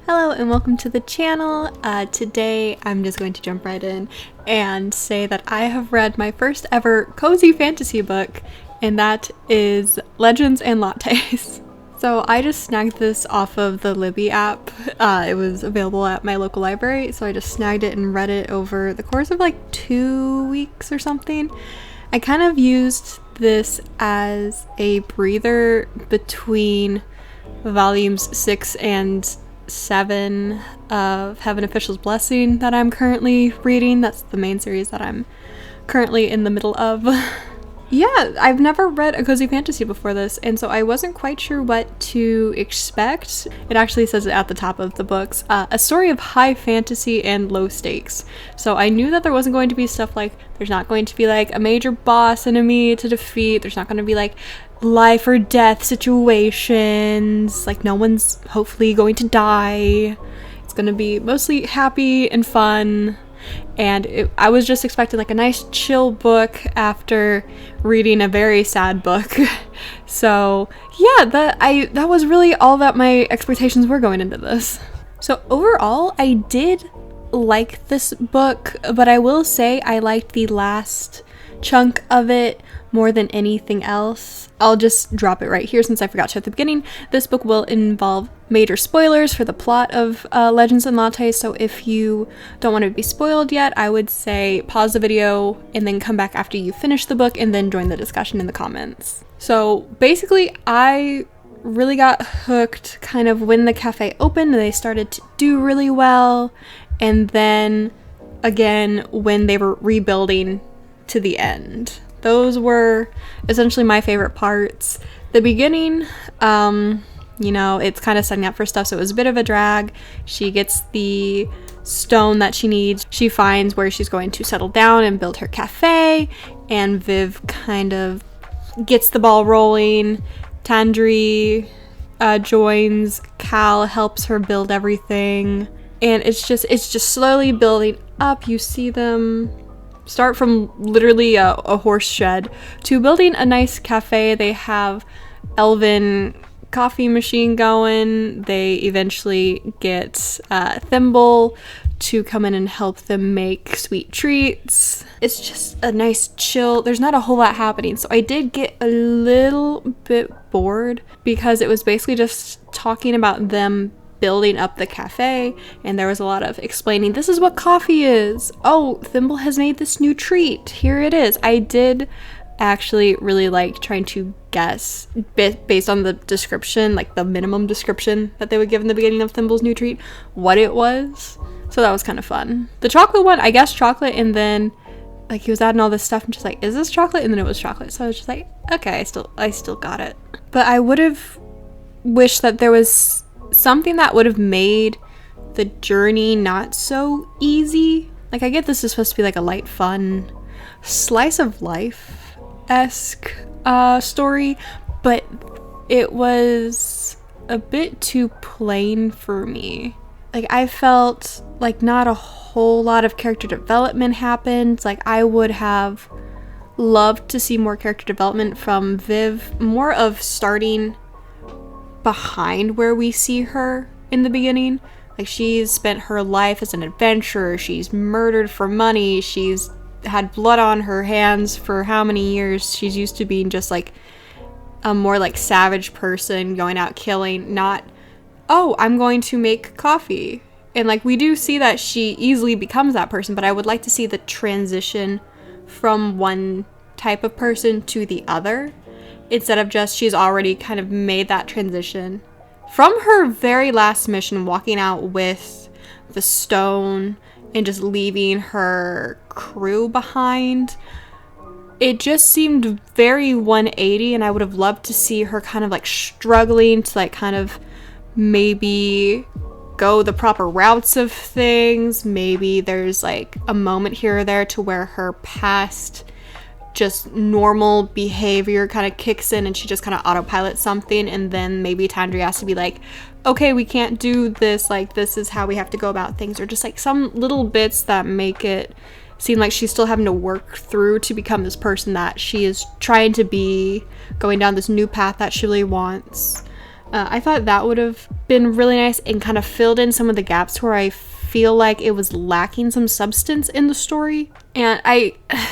Hello and welcome to the channel. Today I'm just going to jump right in and say that I have read my first ever cozy fantasy book, and that is Legends and Lattes. So I just snagged this off of the Libby app. It was available at my local library, so I just snagged it and read it over the course of like 2 weeks or something. I kind of used this as a breather between volumes 6 and 7 of Heaven Official's Blessing that I'm currently reading. That's the main series that I'm currently in the middle of. Yeah, I've never read a cozy fantasy before this, and so I wasn't quite sure what to expect. It actually says it at the top of the books, a story of high fantasy and low stakes. So I knew that there wasn't going to be stuff like, there's not going to be like a major boss enemy to defeat, there's not going to be like life or death situations, like no one's hopefully going to die. It's going to be mostly happy and fun. And I was just expecting like a nice chill book after reading a very sad book. So yeah, that was really all that my expectations were going into this. So overall, I did like this book, but I will say I liked the last chunk of it more than anything else. I'll just drop it right here since I forgot to at the beginning. This book will involve major spoilers for the plot of Legends and Lattes, so if you don't want to be spoiled yet, I would say pause the video and then come back after you finish the book and then join the discussion in the comments. So basically, I really got hooked kind of when the cafe opened and they started to do really well, and then again when they were rebuilding to the end. Those were essentially my favorite parts. The beginning, it's kind of setting up for stuff, so it was a bit of a drag. She gets the stone that she needs. She finds where she's going to settle down and build her cafe, and Viv kind of gets the ball rolling. Tandri joins, Cal helps her build everything, and it's just slowly building up. You see them start from literally a horse shed to building a nice cafe. They have elven coffee machine going. They eventually get 𝕚𝕚𝕟𝕚 to come in and help them make sweet treats. It's just a nice chill. There's not a whole lot happening, so I did get a little bit bored because it was basically just talking about them building up the cafe, and there was a lot of explaining, this is what coffee is. Oh, 𝕚𝕚𝕟 has made this new treat. Here it is. I did actually really like trying to guess based on the description, like the minimum description that they would give in the beginning of 𝕚𝕚𝕟's new treat, what it was. So that was kind of fun. The chocolate one, I guessed chocolate, and then like he was adding all this stuff and just like, is this chocolate? And then it was chocolate. So I was just like, okay, I still got it. But I would have wished that there was something that would have made the journey not so easy. Like, I get this is supposed to be like a light, fun, slice of life-esque story, but it was a bit too plain for me. Like, I felt like not a whole lot of character development happened. Like, I would have loved to see more character development from Viv, more of starting behind where we see her in the beginning. Like, she's spent her life as an adventurer, she's murdered for money, she's had blood on her hands for how many years. She's used to being just like a more like savage person going out killing, not, oh, I'm going to make coffee. And like, we do see that she easily becomes that person, but I would like to see the transition from one type of person to the other, instead of just she's already kind of made that transition. From her very last mission, walking out with the stone and just leaving her crew behind, it just seemed very 180, and I would have loved to see her kind of like struggling to like kind of maybe go the proper routes of things. Maybe there's like a moment here or there to where her past just normal behavior kind of kicks in and she just kind of autopilots something, and then maybe Tandri has to be like, okay, we can't do this, like this is how we have to go about things, or just like some little bits that make it seem like she's still having to work through to become this person that she is trying to be, going down this new path that she really wants. I thought that would have been really nice and kind of filled in some of the gaps where I feel like it was lacking some substance in the story. And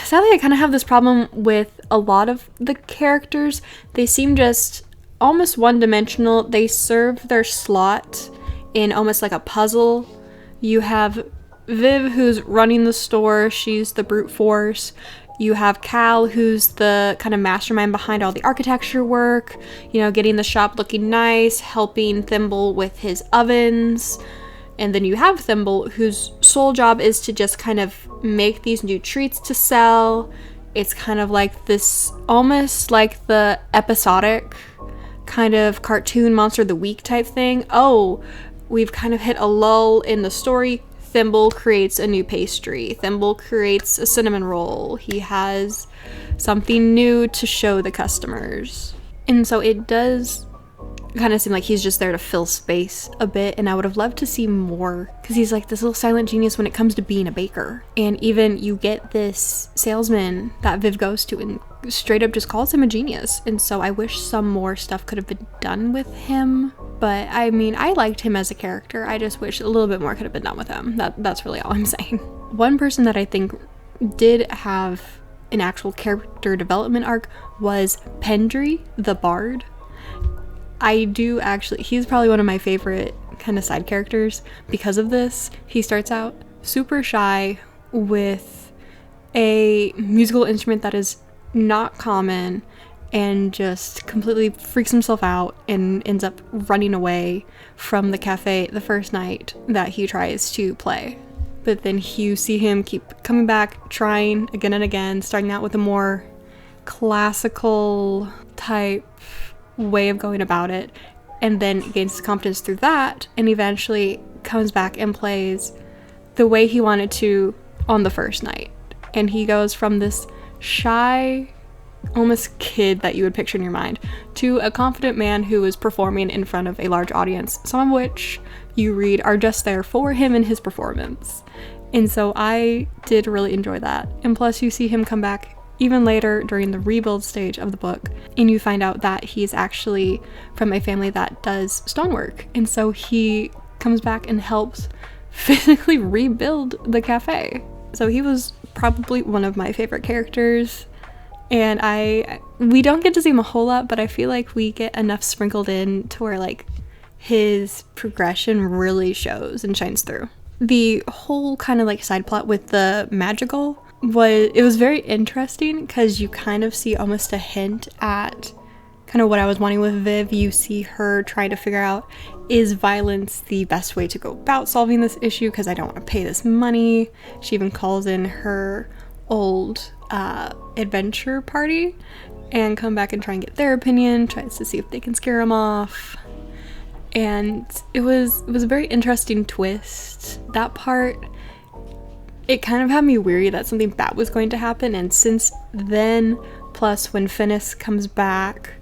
sadly, I kind of have this problem with a lot of the characters. They seem just almost one-dimensional. They serve their slot in almost like a puzzle. You have Viv, who's running the store. She's the brute force. You have Cal, who's the kind of mastermind behind all the architecture work, getting the shop looking nice, helping Thimble with his ovens. And then you have Thimble, whose sole job is to just kind of make these new treats to sell. It's kind of like this, almost like the episodic kind of cartoon Monster of the Week type thing. Oh, we've kind of hit a lull in the story. Thimble creates a new pastry. Thimble creates a cinnamon roll. He has something new to show the customers. And so it does kind of seem like he's just there to fill space a bit, and I would have loved to see more, because he's like this little silent genius when it comes to being a baker. And even you get this salesman that Viv goes to and straight up just calls him a genius. And so I wish some more stuff could have been done with him. But I mean, I liked him as a character. I just wish a little bit more could have been done with him. That's really all I'm saying. One person that I think did have an actual character development arc was Pendry, the bard. I do actually, he's probably one of my favorite kind of side characters because of this. He starts out super shy with a musical instrument that is not common, and just completely freaks himself out and ends up running away from the cafe the first night that he tries to play. But then you see him keep coming back, trying again and again, starting out with a more classical type way of going about it, and then gains his confidence through that, and eventually comes back and plays the way he wanted to on the first night. And he goes from this shy, almost kid that you would picture in your mind, to a confident man who is performing in front of a large audience, some of which you read are just there for him and his performance. And so I did really enjoy that. And plus you see him come back even later during the rebuild stage of the book, and you find out that he's actually from a family that does stonework. And so he comes back and helps physically rebuild the cafe. So he was probably one of my favorite characters. And we don't get to see him a whole lot, but I feel like we get enough sprinkled in to where like his progression really shows and shines through. The whole kind of like side plot with the magical was very interesting, because you kind of see almost a hint at kind of what I was wanting with Viv. You see her trying to figure out, is violence the best way to go about solving this issue, because I don't want to pay this money. She even calls in her old adventure party and come back and try and get their opinion, tries to see if they can scare him off. And it was a very interesting twist. That part, it kind of had me weary that something bad was going to happen. And since then, plus when Finis comes back,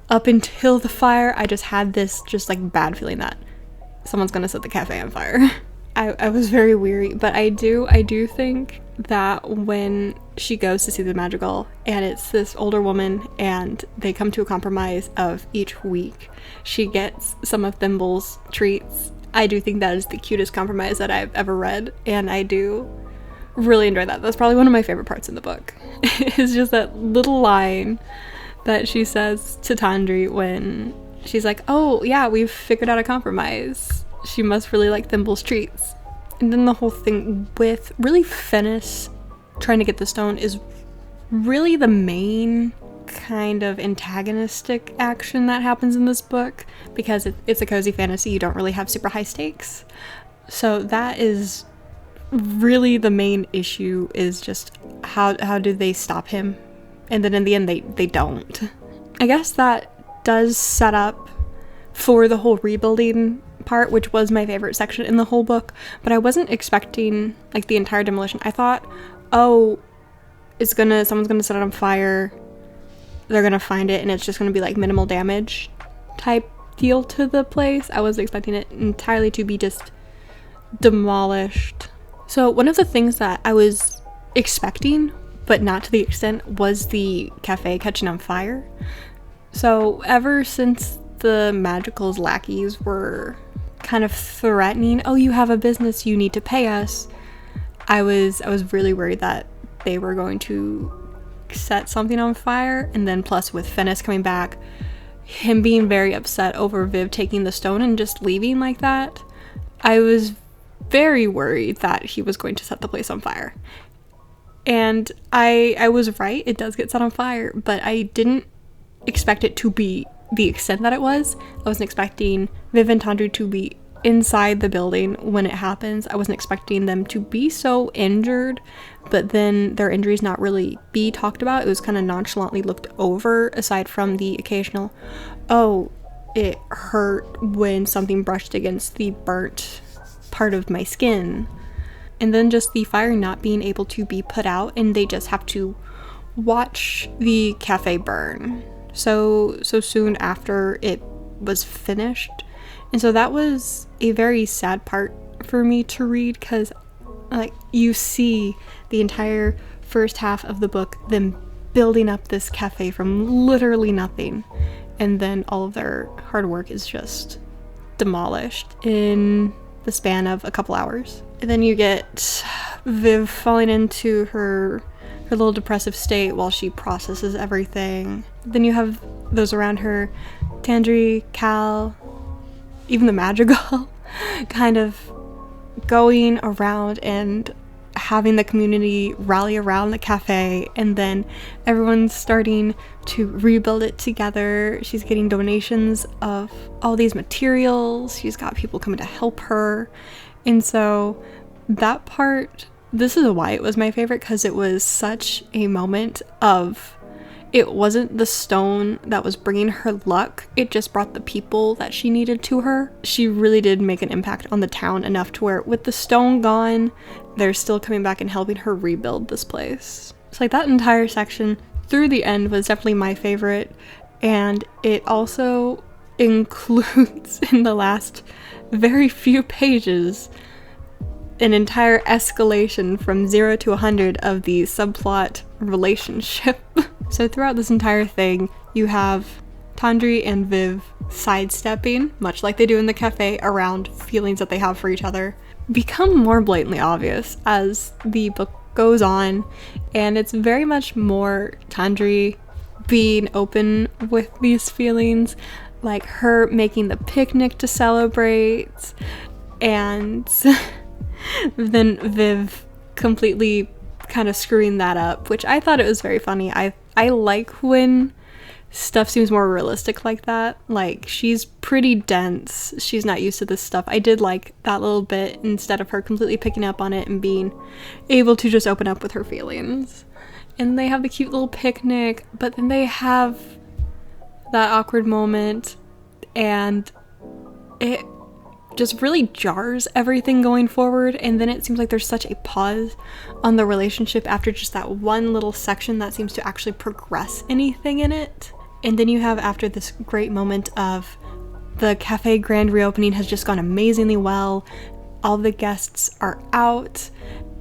up until the fire, I just had this just like bad feeling that someone's gonna set the cafe on fire. I was very weary, but I do think that when she goes to see the magical and it's this older woman and they come to a compromise of each week she gets some of Thimble's treats, I do think that is the cutest compromise that I've ever read, and I do really enjoy that. That's probably one of my favorite parts in the book. It's just that little line that she says to Tandri when she's like, oh yeah, we've figured out a compromise. She must really like Thimble's treats. And then the whole thing with really Finis trying to get the stone is really the main kind of antagonistic action that happens in this book, because it's a cozy fantasy. You don't really have super high stakes. So that is really the main issue, is just how do they stop him? And then in the end they don't. I guess that does set up for the whole rebuilding part, which was my favorite section in the whole book, but I wasn't expecting like the entire demolition. I thought, oh, someone's gonna set it on fire, they're gonna find it, and it's just gonna be like minimal damage type deal to the place. I was expecting it entirely to be just demolished. So one of the things that I was expecting, but not to the extent, was the cafe catching on fire. So ever since the Magical's lackeys were kind of threatening, oh, you have a business, you need to pay us, I was really worried that they were going to set something on fire. And then plus with Finnis coming back, him being very upset over Viv taking the stone and just leaving like that, I was very worried that he was going to set the place on fire. And I was right, it does get set on fire, but I didn't expect it to be the extent that it was. I wasn't expecting Viv and Tandri to be inside the building when it happens. I wasn't expecting them to be so injured, but then their injuries not really be talked about. It was kind of nonchalantly looked over, aside from the occasional, oh, it hurt when something brushed against the burnt part of my skin. And then just the fire not being able to be put out, and they just have to watch the cafe burn so soon after it was finished. And so that was a very sad part for me to read, because like you see the entire first half of the book them building up this cafe from literally nothing, and then all of their hard work is just demolished in the span of a couple hours. And then you get Viv falling into her little depressive state while she processes everything. Then you have those around her, Tandri, Cal, even the Madrigal, kind of going around and having the community rally around the cafe, and then everyone's starting to rebuild it together. She's getting donations of all these materials. She's got people coming to help her. And so that part, this is why it was my favorite, because it was such a moment of, it wasn't the stone that was bringing her luck, it just brought the people that she needed to her. She really did make an impact on the town enough to where with the stone gone, they're still coming back and helping her rebuild this place. So like that entire section through the end was definitely my favorite, and it also includes in the last very few pages an entire escalation from 0 to 100 of the subplot relationship. So throughout this entire thing, you have Tandri and Viv sidestepping, much like they do in the cafe, around feelings that they have for each other, become more blatantly obvious as the book goes on, and it's very much more Tandri being open with these feelings, like her making the picnic to celebrate, and then Viv completely kind of screwing that up, which I thought it was very funny. I like when stuff seems more realistic like that. Like, she's pretty dense. She's not used to this stuff. I did like that little bit, instead of her completely picking up on it and being able to just open up with her feelings. And they have the cute little picnic, but then they have that awkward moment, and it just really jars everything going forward. And then it seems like there's such a pause on the relationship after just that one little section that seems to actually progress anything in it. And then you have, after this great moment of the cafe grand reopening has just gone amazingly well, all the guests are out,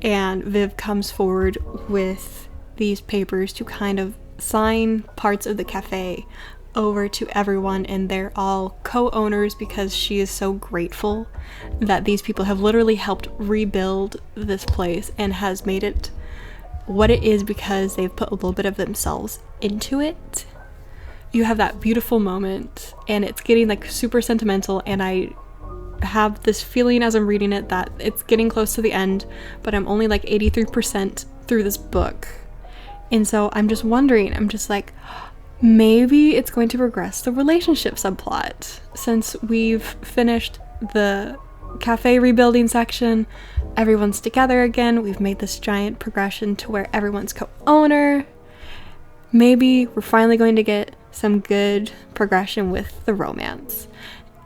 and Viv comes forward with these papers to kind of sign parts of the cafe over to everyone, and they're all co-owners because she is so grateful that these people have literally helped rebuild this place and has made it what it is because they've put a little bit of themselves into it. You have that beautiful moment, and it's getting like super sentimental, and I have this feeling as I'm reading it that it's getting close to the end, but I'm only like 83% through this book. And so I'm just wondering, I'm just like, maybe it's going to progress the relationship subplot. Since we've finished the cafe rebuilding section, everyone's together again, we've made this giant progression to where everyone's co-owner. Maybe we're finally going to get some good progression with the romance.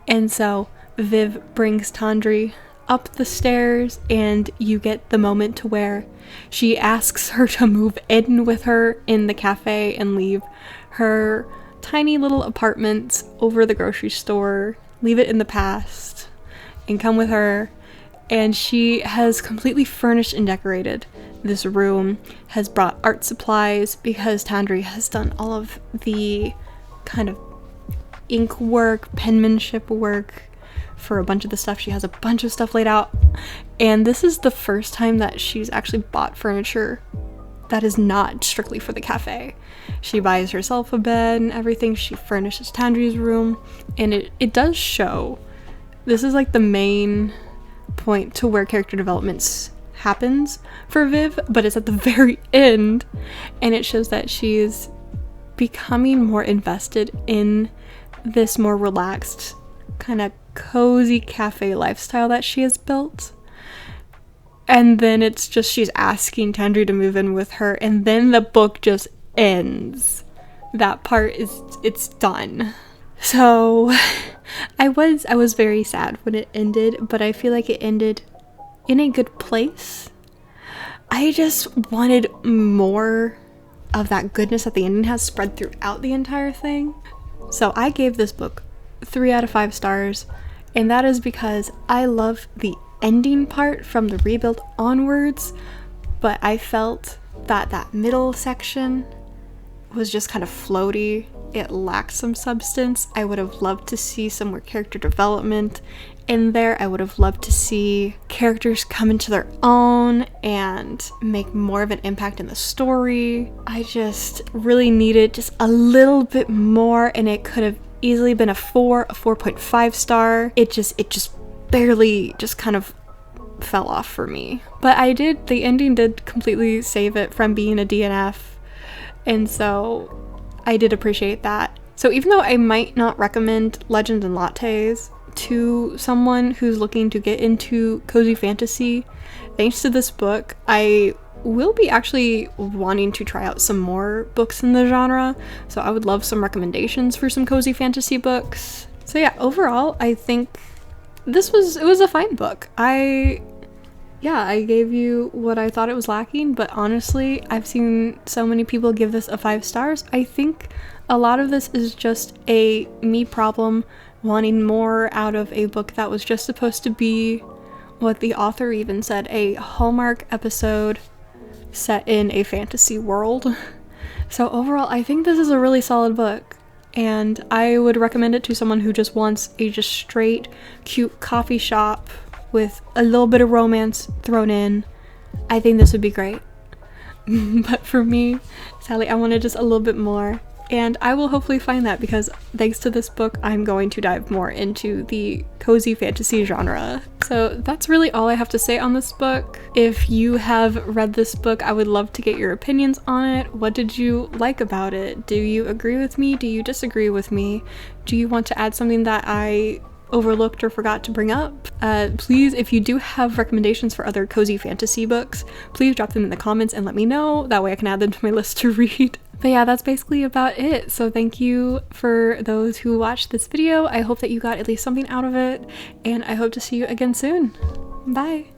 And so Viv brings Tandri up the stairs, and you get the moment to where she asks her to move in with her in the cafe and leave her tiny little apartment over the grocery store, leave it in the past, and come with her. And she has completely furnished and decorated this room, has brought art supplies because Tandri has done all of the kind of ink work, penmanship work for a bunch of the stuff. She has a bunch of stuff laid out, and this is the first time that she's actually bought furniture that is not strictly for the cafe. She buys herself a bed and everything. She furnishes Tandri's room, and it does show. This is like the main point to where character developments happens for Viv, but it's at the very end, and it shows that she's becoming more invested in this more relaxed, kind of cozy cafe lifestyle that she has built. And then it's just she's asking Tandri to move in with her, and then the book just ends. That part it's done. So I was very sad when it ended, but I feel like it ended in a good place. I just wanted more of that goodness that the ending has spread throughout the entire thing. So I gave this book 3 out of 5 stars, and that is because I love the ending part from the rebuild onwards, but I felt that that middle section was just kind of floaty. It lacked some substance. I would have loved to see some more character development in there. I would have loved to see characters come into their own and make more of an impact in the story. I just really needed just a little bit more, and it could have easily been a 4.5 star. It just barely just kind of fell off for me. But the ending did completely save it from being a DNF, and so I did appreciate that. So even though I might not recommend Legends and Lattes to someone who's looking to get into cozy fantasy, thanks to this book, I will be actually wanting to try out some more books in the genre. So I would love some recommendations for some cozy fantasy books. So yeah, overall, I think it was a fine book. I gave you what I thought it was lacking, but honestly, I've seen so many people give this a 5 stars. I think a lot of this is just a me problem, wanting more out of a book that was just supposed to be what the author even said, a Hallmark episode set in a fantasy world. So overall, I think this is a really solid book, and I would recommend it to someone who just wants a just straight, cute coffee shop with a little bit of romance thrown in. I think this would be great. But for me, sadly, I wanted just a little bit more, and I will hopefully find that, because thanks to this book, I'm going to dive more into the cozy fantasy genre. So that's really all I have to say on this book. If you have read this book, I would love to get your opinions on it. What did you like about it? Do you agree with me? Do you disagree with me? Do you want to add something that I overlooked or forgot to bring up? Please, if you do have recommendations for other cozy fantasy books, please drop them in the comments and let me know. That way I can add them to my list to read. But yeah, that's basically about it. So thank you for those who watched this video. I hope that you got at least something out of it, and I hope to see you again soon. Bye!